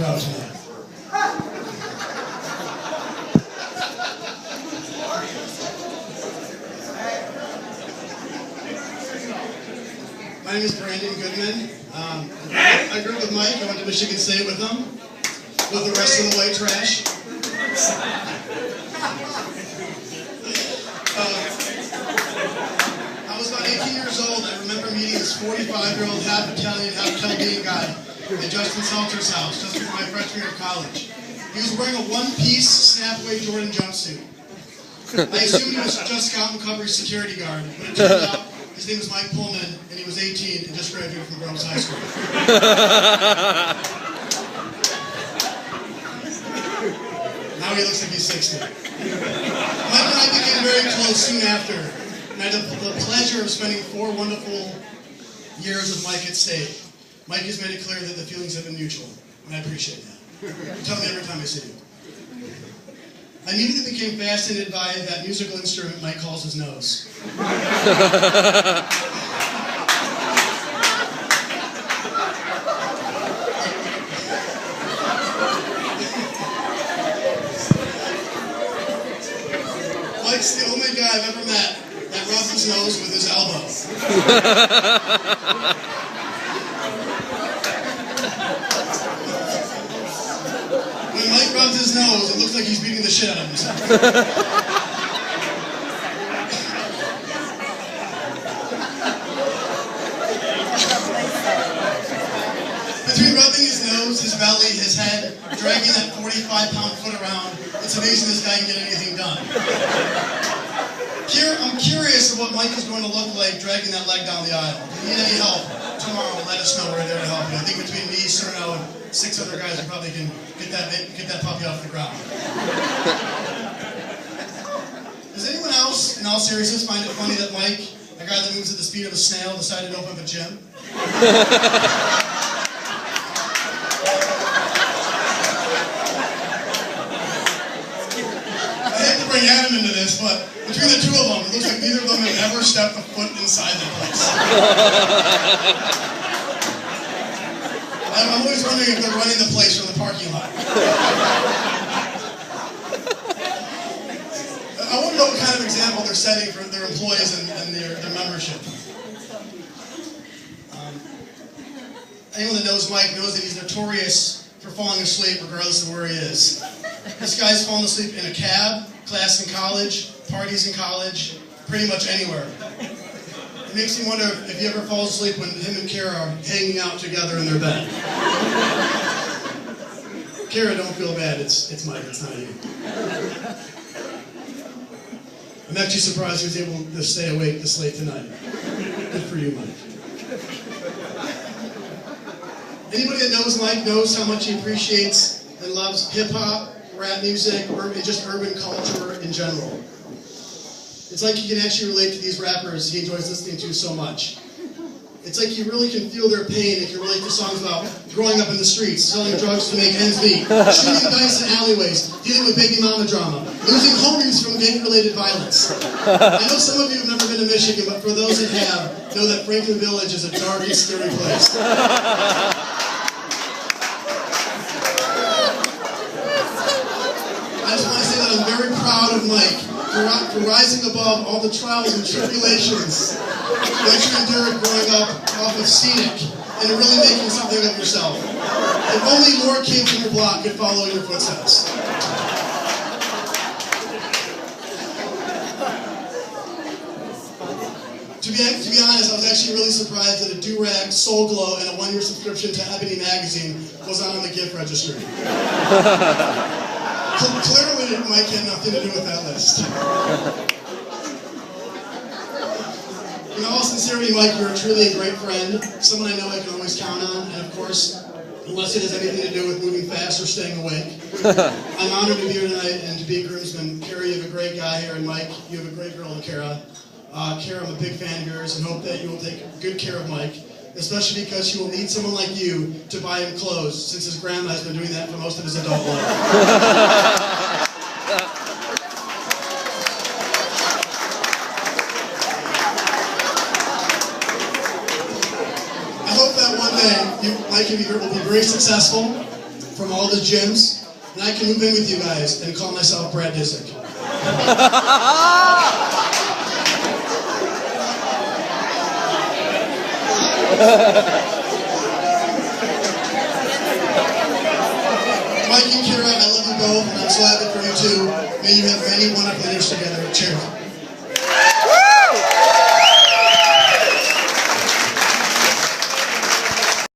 crowd tonight. My name is Goodman. I grew up with Mike. I went to Michigan State with him, with the rest of the white trash. I was about 18 years old. I remember meeting this 45-year-old, half Italian, half Chaldean guy at Justin Salter's house just before my freshman year of college. He was wearing a one-piece snap-away Jordan jumpsuit. I assumed he was just Scout and Recovery security guard, but it turned out his name was Mike Pullman, and he was 18 and just graduated from Groves High School. Now he looks like he's 60. Mike and I became very close soon after, and I had the pleasure of spending 4 wonderful years with Mike at State. Mike has made it clear that the feelings have been mutual, and I appreciate that. You tell me every time I see you. I immediately became fascinated by that musical instrument Mike calls his nose. Mike's the only guy I've ever met that rubs his nose with his elbow. When Mike rubs his nose, it looks like he's beating the shit out of himself. Between rubbing his nose, his belly, his head, dragging that 45-pound foot around, it's amazing this guy can get anything done. I'm curious of what Mike is going to look like dragging that leg down the aisle. If you need any help tomorrow, let us know. We're there to help you. I think between me, Cerno, and 6 other guys, we probably can get that puppy off the ground. Does anyone else, in all seriousness, find it funny that Mike, a guy that moves at the speed of a snail, decided to open up a gym? I hate to bring Adam into this, but between the two of them, it looks like neither of them have ever stepped a foot inside the place. I'm always wondering if they're running the place from the parking lot. I want to know what kind of example they're setting for their employees and their membership. Anyone that knows Mike knows that he's notorious for falling asleep regardless of where he is. This guy's fallen asleep in a cab, class in college, parties in college, pretty much anywhere. It makes me wonder if he ever falls asleep when him and Kara are hanging out together in their bed. Kara, don't feel bad. It's Mike. It's not you. I'm actually surprised he was able to stay awake this late tonight. Good for you, Mike. Anybody that knows Mike knows how much he appreciates and loves hip-hop, rap music, or just urban culture in general. It's like he can actually relate to these rappers he enjoys listening to so much. It's like you really can feel their pain and can relate to songs about growing up in the streets, selling drugs to make ends meet, shooting dice in alleyways, dealing with baby mama drama, losing homies from gang-related violence. I know some of you have never been to Michigan, but for those that have, know that Franklin Village is a dark and scary place. I just want to say that I'm very proud of Mike for rising above all the trials and tribulations that you endured growing up off of Scenic and really making something of yourself. If only more kids in your block could follow in your footsteps. To be honest, I was actually really surprised that a do-rag, Soul Glow, and a 1-year subscription to Ebony magazine was on the gift registry. Clearly, Mike had nothing to do with that list. In all sincerity, Mike, you're truly a great friend, someone I know I can always count on, and of course, unless it has anything to do with moving fast or staying awake. I'm honored to be here tonight and to be a groomsman. Kara, you have a great guy here, and Mike, you have a great girl in Kara. Kara, I'm a big fan of yours and hope that you will take good care of Mike, especially because he will need someone like you to buy him clothes, since his grandma has been doing that for most of his adult life. I hope that one day Mike will be very successful for from all the gyms, and I can move in with you guys and call myself Brad Disick. Mike and Kira, I love you both, and I'm so happy for you too. May you have many wonderful years together. Cheers.